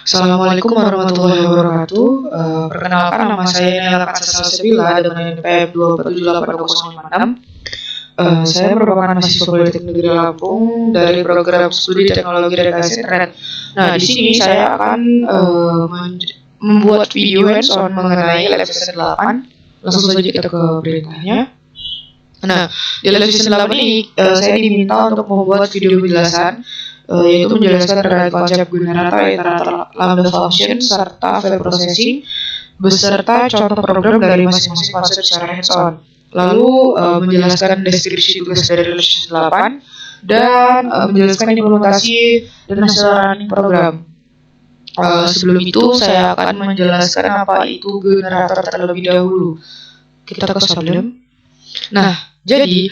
Assalamualaikum warahmatullahi wabarakatuh. Perkenalkan, nama saya Nela Katsasabila dengan NPM 2478056. Saya merupakan mahasiswa Politeknik Negeri Lampung dari program studi teknologi rekayasa internet. Nah, di sini saya akan membuat video hands-on mengenai Lab Season 8. Langsung saja kita ke beritanya. Nah, di Lab Season 8 ini saya diminta untuk membuat video penjelasan, yaitu menjelaskan terkait konsep generator, iterator, lambda function, serta file processing, beserta contoh program dari masing-masing konsep secara hands-on. Lalu menjelaskan deskripsi tugas dari Lab Season 8 dan menjelaskan implementasi dan hasil running program. Sebelum itu saya akan menjelaskan apa itu generator terlebih dahulu. Kita ke sebelum. Nah, jadi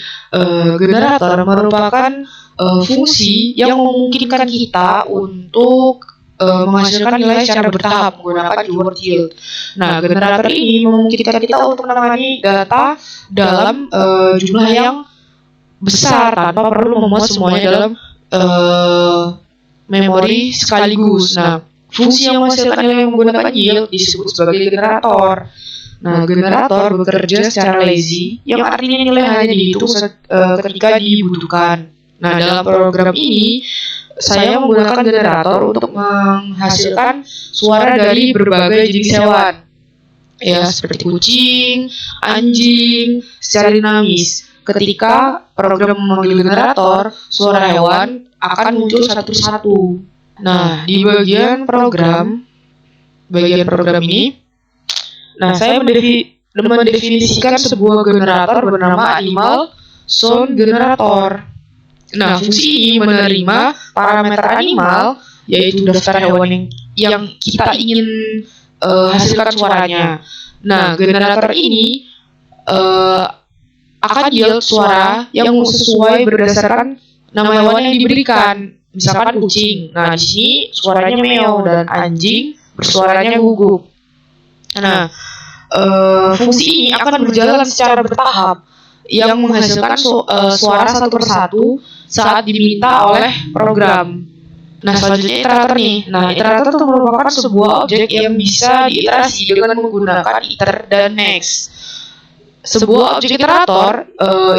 generator merupakan fungsi yang memungkinkan kita untuk menghasilkan nilai secara bertahap menggunakan keyword yield. Nah, generator ini memungkinkan kita untuk menangani data dalam jumlah yang besar tanpa perlu memuat semuanya dalam memori sekaligus. Nah, fungsi yang menghasilkan nilai menggunakan yield disebut sebagai generator. Nah, generator bekerja secara lazy, yang artinya nilai hanya dihitung ketika dibutuhkan. Nah, dalam program ini, saya menggunakan generator untuk menghasilkan suara dari berbagai jenis hewan. Ya, seperti kucing, anjing, secara dinamis. Ketika program memanggil generator, suara hewan akan muncul satu persatu. Nah, di bagian program ini, saya mendefinisikan sebuah generator bernama animal sound generator. Nah, fungsi ini menerima parameter animal, yaitu daftar hewan yang kita ingin hasilkan suaranya. Nah, generator ini akan yield suara yang sesuai berdasarkan nama hewan yang diberikan. Misalkan kucing. Nah, di sini suaranya meow dan anjing bersuaranya gugup. Nah, fungsi ini akan berjalan secara bertahap yang menghasilkan suara satu persatu saat diminta oleh program. Nah, selanjutnya iterator nih. Nah, iterator itu merupakan sebuah objek yang bisa diiterasi dengan menggunakan iter dan next. Sebuah objek iterator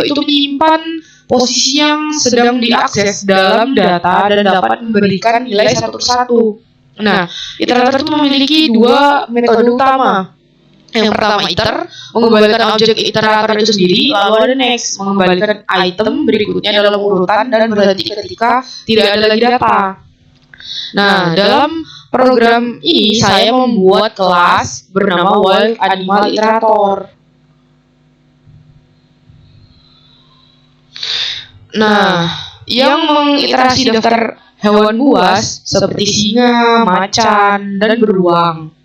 itu menyimpan posisi yang sedang diakses dalam data dan dapat memberikan nilai satu persatu. Nah, iterator itu memiliki dua metode utama. Yang pertama iter, mengembalikan objek iterator itu sendiri, lalu ada next, mengembalikan item berikutnya dalam urutan dan berhenti ketika tidak ada lagi data. Nah, dalam program ini saya membuat kelas bernama wild animal iterator. Nah, yang mengiterasi daftar hewan buas seperti singa, macan, dan beruang.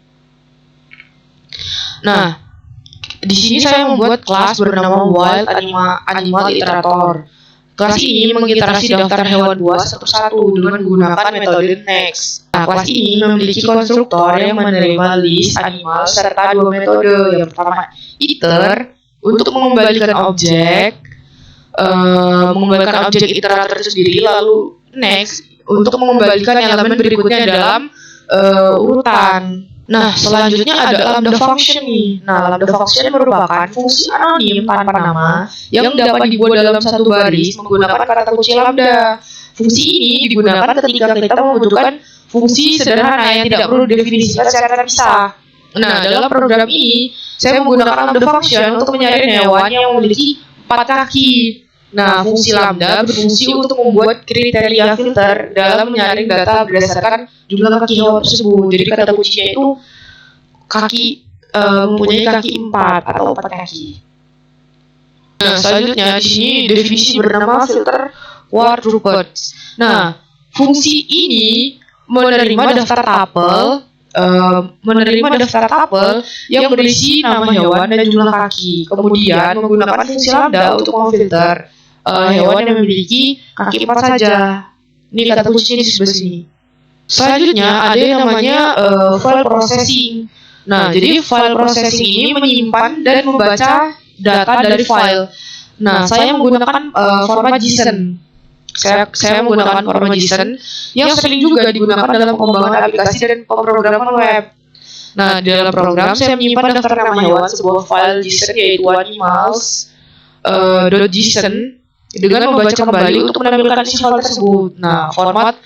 Nah, di sini saya membuat kelas bernama wild animal iterator. Kelas ini mengiterasi daftar hewan buas satu persatu dengan menggunakan metode next. Nah, kelas ini memiliki konstruktor yang menerima list animal serta dua metode. Yang pertama iter untuk mengembalikan objek iterator itu sendiri, lalu next untuk mengembalikan elemen berikutnya dalam urutan. Nah, selanjutnya ada lambda function nih. Nah, lambda function merupakan fungsi anonim tanpa nama yang dapat dibuat dalam satu baris menggunakan kata kunci lambda. Fungsi ini digunakan ketika kita membutuhkan fungsi sederhana yang tidak perlu didefinisikan secara terpisah. Nah, dalam program ini, saya menggunakan lambda function untuk menyaring hewan yang memiliki 4 kaki. Nah, fungsi lambda berfungsi untuk membuat kriteria filter dalam menyaring data berdasarkan jumlah kaki hewan tersebut. Jadi kata kuncinya itu mempunyai kaki 4 atau 4 kaki. Nah, selanjutnya di sini definisi bernama filter quadrupeds. Nah, fungsi ini menerima daftar tabel yang berisi nama hewan dan jumlah kaki. Kemudian menggunakan fungsi lambda untuk memfilter hewan yang memiliki kaki 4 saja. Ini kata kuncinya di sebelah sini. Selanjutnya ada yang namanya file processing. Nah, jadi file processing ini menyimpan dan membaca data dari file. Nah, saya menggunakan format JSON. Saya menggunakan format JSON yang sering juga digunakan dalam pengembangan aplikasi dan pemrograman web. Nah, di dalam program saya menyimpan daftar nama hewan sebuah file JSON yaitu animals.json dengan membaca kembali untuk menampilkan isi file tersebut. Nah, format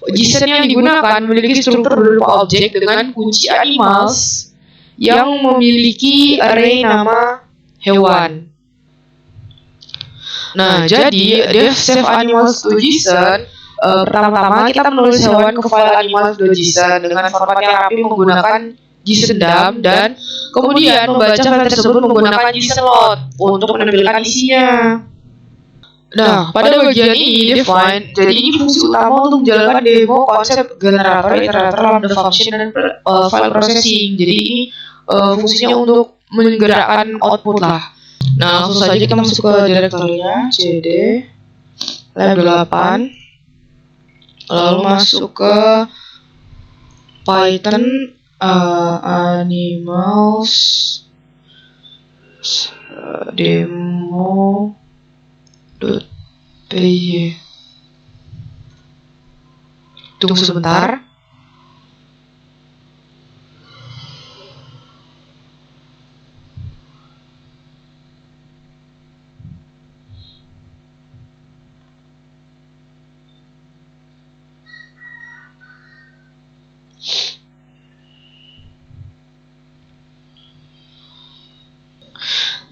JSON yang digunakan memiliki struktur berupa objek dengan kunci animals yang memiliki array nama hewan. Nah, jadi def save animals to JSON. Pertama-tama kita menulis hewan ke file animals.json dengan format yang rapi menggunakan JSON DOM dan kemudian membaca file tersebut menggunakan JSON load untuk menampilkan isinya. Nah, pada bagian ini define, jadi ini fungsi utama untuk menjalankan demo konsep generator, iterator, lambda function, dan file processing. Jadi ini fungsinya untuk menggerakkan output lah. Nah, langsung saja kita masuk ke direktorinya cd lab 8, lalu masuk ke Python animals demo.py. Tunggu sebentar.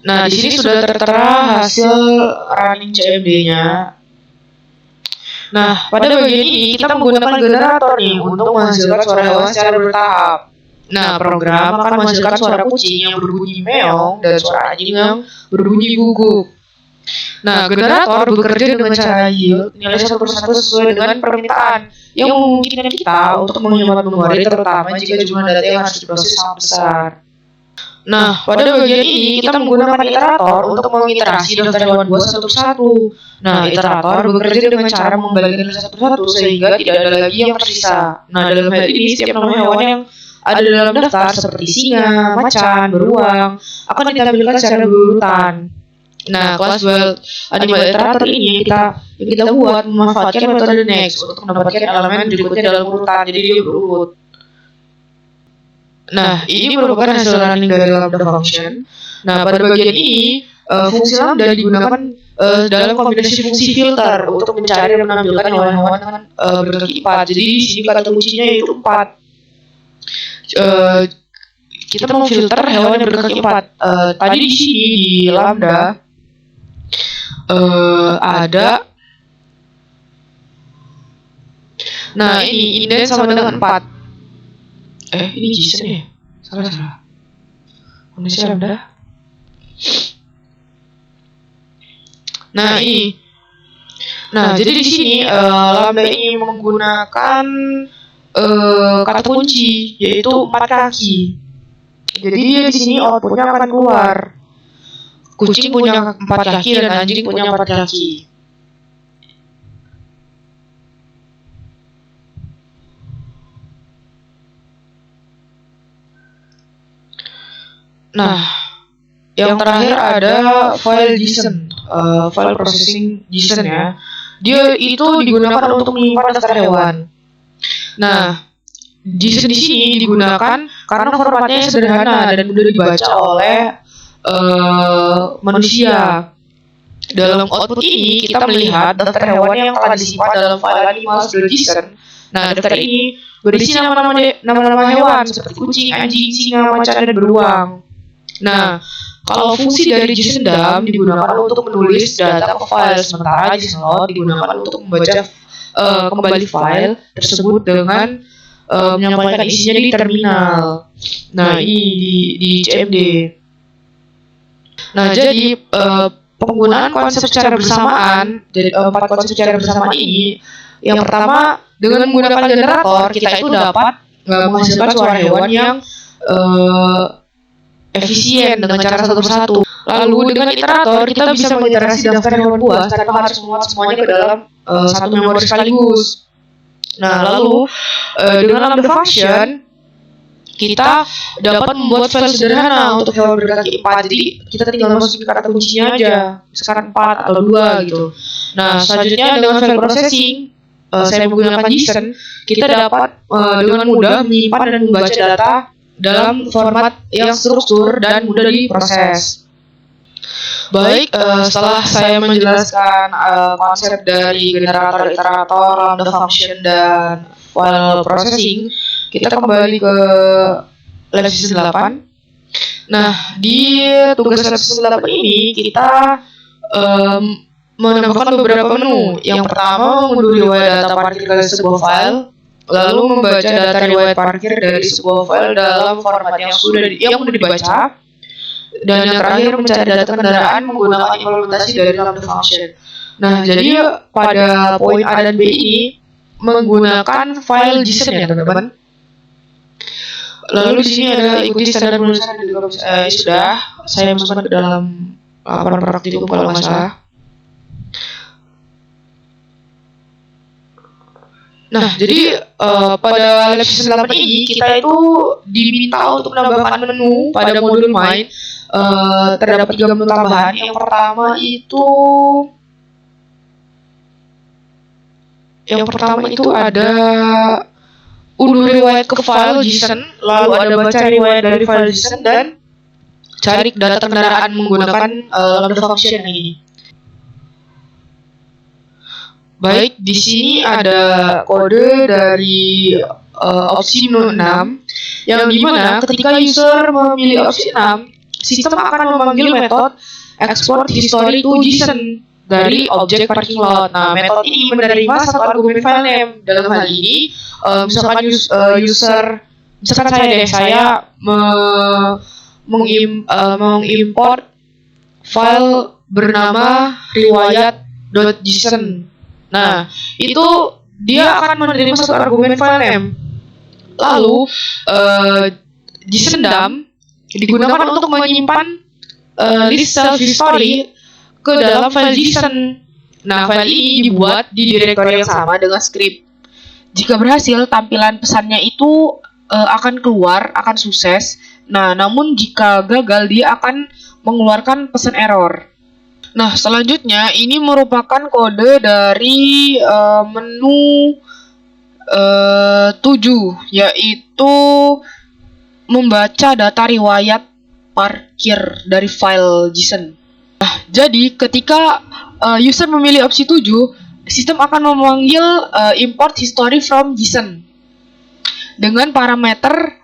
Nah, di sini sudah tertera hasil running CMD-nya. Nah, pada bagian ini kita menggunakan generator nih untuk menghasilkan suara hewan secara bertahap. Nah, program akan menghasilkan suara kucing yang berbunyi meong dan suara anjing yang berbunyi gugup. Nah, generator bekerja dengan cara yield nilai satu persatu sesuai dengan permintaan yang memungkinkan kita untuk menghemat memori, terutama jika jumlah data yang harus diproses sangat besar. Nah, pada bagian ini kita menggunakan iterator untuk mengiterasi daftar hewan buas satu persatu. Nah, iterator bekerja dengan cara membalikkan satu persatu sehingga tidak ada lagi yang tersisa. Nah, dalam hal ini setiap nama hewan yang ada dalam daftar seperti singa, macan, beruang akan ditampilkan secara berurutan. Nah, kelas build animal iterator ini yang kita buat memanfaatkan metode next untuk mendapatkan elemen berikutnya dalam urutan, jadi dia berurut. Nah, ini merupakan hasil running dari lambda function. Nah, pada bagian ini fungsi lambda digunakan dalam kombinasi fungsi filter untuk mencari dan menampilkan hewan-hewan dengan berkaki 4. Jadi di sini kata kuncinya yaitu 4. Kita mau filter hewan yang berkaki 4. Tadi di sini di lambda ada. Nah, ini indent sama dengan 4. Ini JSON ya? Salah. Kondisi lambda. Nah, ini. Nah, jadi di sini lambda ini menggunakan kata kunci yaitu 4 kaki. Jadi di sini outputnya akan keluar. Kucing punya 4 kaki dan anjing punya 4 kaki. Nah, yang terakhir ada file JSON, file processing JSON ya. Dia itu digunakan untuk menyimpan daftar hewan. Nah, JSON di sini digunakan karena formatnya sederhana dan mudah dibaca oleh manusia. Dalam output ini kita melihat daftar hewan yang telah disimpan dalam file animals.json. Nah, daftar ini berisi nama-nama hewan seperti kucing, anjing, singa, macan, dan beruang. Nah, kalau fungsi dari JSON DOM digunakan untuk menulis data ke file, sementara JSON load digunakan untuk membaca kembali file tersebut dengan menyampaikan isinya di terminal. Nah, ini di CMD. Nah, jadi penggunaan konsep secara bersamaan, jadi 4 konsep secara bersamaan ini, yang pertama dengan menggunakan generator kita itu dapat menghasilkan suara hewan yang efisien dengan cara satu persatu. Lalu dengan iterator kita bisa mengiterasi daftar hewan buas tanpa harus memuat semuanya ke dalam satu memori sekaligus. Nah, lalu dengan lambda function kita dapat membuat file sederhana untuk hewan berkaki 4. Jadi kita tinggal masukin kata kuncinya aja, misalkan 4 atau 2 gitu. Nah, selanjutnya dengan file processing, saya menggunakan JSON, kita dapat dengan mudah menyimpan dan membaca data dalam format yang struktur dan mudah diproses. Baik, setelah saya menjelaskan konsep dari generator, iterator, lambda function, dan file processing, kita kembali ke lab season 8. Nah, di tugas lab season 8 ini kita menambahkan beberapa menu. Yang pertama, mengunduh riwayat data parkir dari sebuah file, lalu membaca data riwayat parkir dari sebuah file dalam format yang sudah dibaca, dan yang terakhir mencari data kendaraan menggunakan implementasi dari lambda function. Nah, jadi pada poin A dan B ini menggunakan file JSON ya teman-teman. Lalu di sini ada ikuti standar penulisan dan juga sudah saya masukkan ke dalam laporan praktikum kalau nggak salah. Nah, jadi pada lab season 8 ini kita itu diminta untuk menambahkan menu pada modul main. Terdapat 3 menu tambahan. Yang pertama itu ada unduh riwayat ke file JSON, lalu ada baca riwayat dari file JSON, dan cari data kendaraan menggunakan lambda function ini. Baik, di sini ada kode dari opsi menu 6, yang dimana ketika user memilih opsi 6, sistem akan memanggil metode export history to JSON dari objek parking lot. Nah, metode ini menerima satu argumen file name. Dalam hal ini, misalkan misalkan saya mengimport file bernama riwayat.json. Nah, itu dia akan menerima satu argumen file name. Lalu JSON dump digunakan untuk menyimpan list self history ke dalam file JSON. Nah, file ini dibuat di direktori yang sama dengan script. Jika berhasil, tampilan pesannya itu akan keluar, akan sukses. Nah, namun jika gagal, dia akan mengeluarkan pesan error. Nah, selanjutnya ini merupakan kode dari menu 7, yaitu membaca data riwayat parkir dari file JSON. Nah, jadi ketika user memilih opsi 7, sistem akan memanggil import history from JSON dengan parameter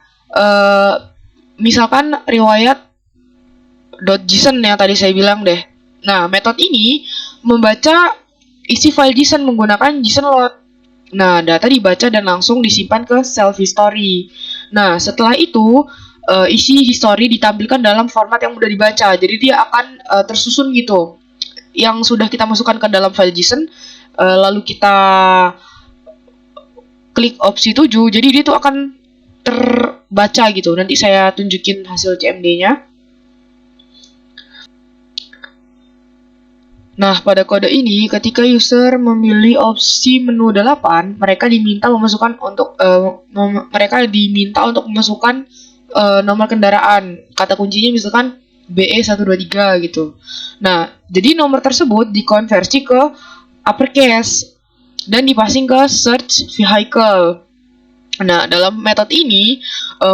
misalkan riwayat.json yang tadi saya bilang deh. Nah, metode ini membaca isi file JSON menggunakan JSON load. Nah, data dibaca dan langsung disimpan ke self history. Nah, setelah itu isi history ditampilkan dalam format yang mudah dibaca. Jadi dia akan tersusun gitu. Yang sudah kita masukkan ke dalam file JSON, lalu kita klik opsi 7, jadi dia tuh akan terbaca gitu. Nanti saya tunjukin hasil CMD-nya. Nah, pada kode ini, ketika user memilih opsi menu 8, mereka diminta untuk memasukkan nomor kendaraan. Kata kuncinya misalkan BE123 gitu. Nah, jadi nomor tersebut dikonversi ke uppercase dan dipasing ke search vehicle. Nah, dalam metode ini,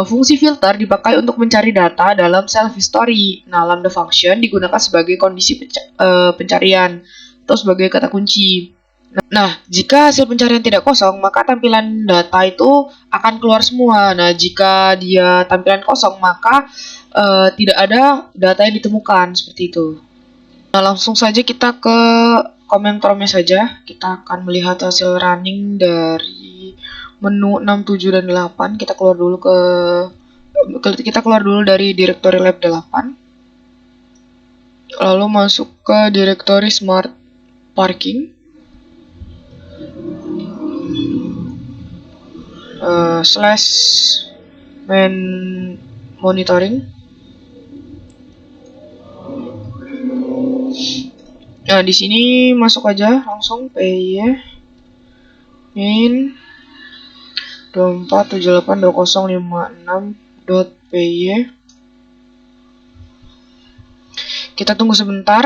fungsi filter dipakai untuk mencari data dalam self history. Nah, lambda function digunakan sebagai kondisi pencarian atau sebagai kata kunci. Nah, jika hasil pencarian tidak kosong, maka tampilan data itu akan keluar semua. Nah, jika dia tampilan kosong, maka tidak ada data yang ditemukan, seperti itu. Nah, langsung saja kita ke Commentornya saja. Kita akan melihat hasil running dari menu 6, 7, dan 8. Kita keluar dulu dari direktori lab 8. Lalu masuk ke direktori smart parking. / main monitoring. Nah, di sini masuk aja langsung PY main 24782056 .py. Kita tunggu sebentar.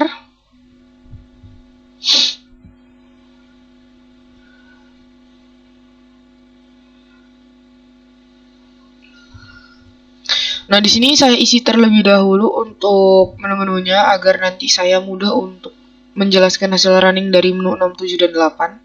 Nah, di sini saya isi terlebih dahulu untuk menu-menunya agar nanti saya mudah untuk menjelaskan hasil running dari menu 6, 7, dan 8.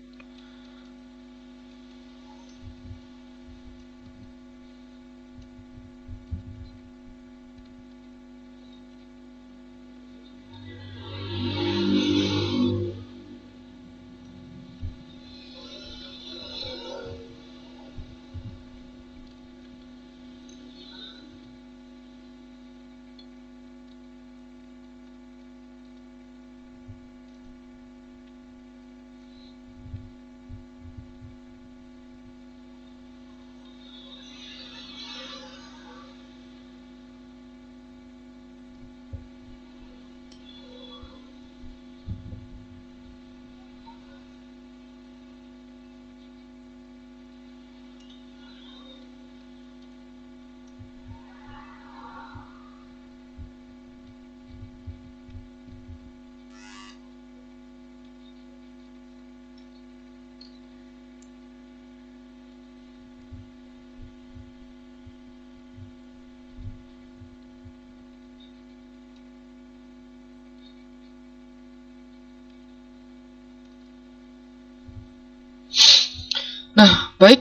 Nah, baik,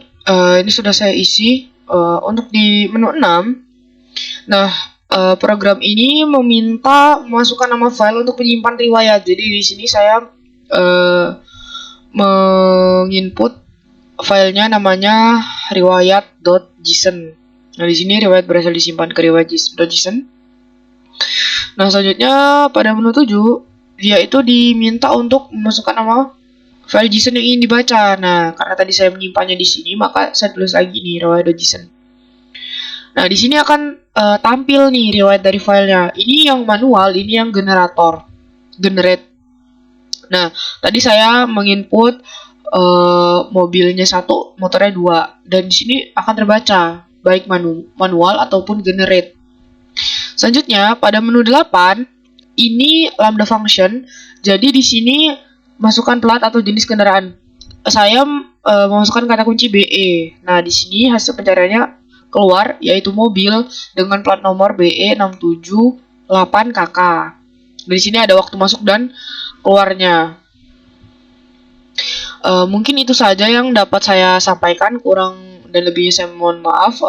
ini sudah saya isi. Untuk di menu 6, nah, program ini meminta memasukkan nama file untuk menyimpan riwayat. Jadi di sini saya menginput filenya namanya riwayat.json. Nah, di sini riwayat berhasil disimpan ke riwayat.json. Nah, selanjutnya pada menu 7, dia itu diminta untuk memasukkan nama file JSON yang ingin dibaca. Nah, karena tadi saya menyimpannya di sini, maka saya tulis lagi nih riwayat.json. Nah, di sini akan tampil nih riwayat dari filenya. Ini yang manual, ini yang generate. Nah, tadi saya menginput mobilnya 1, motornya 2, dan di sini akan terbaca baik manual ataupun generate. Selanjutnya pada menu 8, ini lambda function. Jadi di sini masukkan plat atau jenis kendaraan. Saya memasukkan kata kunci BE. Nah, di sini hasil pencariannya keluar yaitu mobil dengan plat nomor BE6778KK. Di sini ada waktu masuk dan keluarnya. Mungkin itu saja yang dapat saya sampaikan, kurang dan lebihnya saya mohon maaf.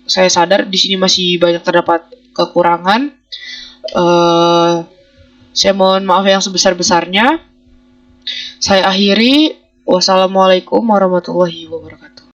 Saya sadar di sini masih banyak terdapat kekurangan. Saya mohon maaf yang sebesar-besarnya. Saya akhiri. Wassalamualaikum warahmatullahi wabarakatuh.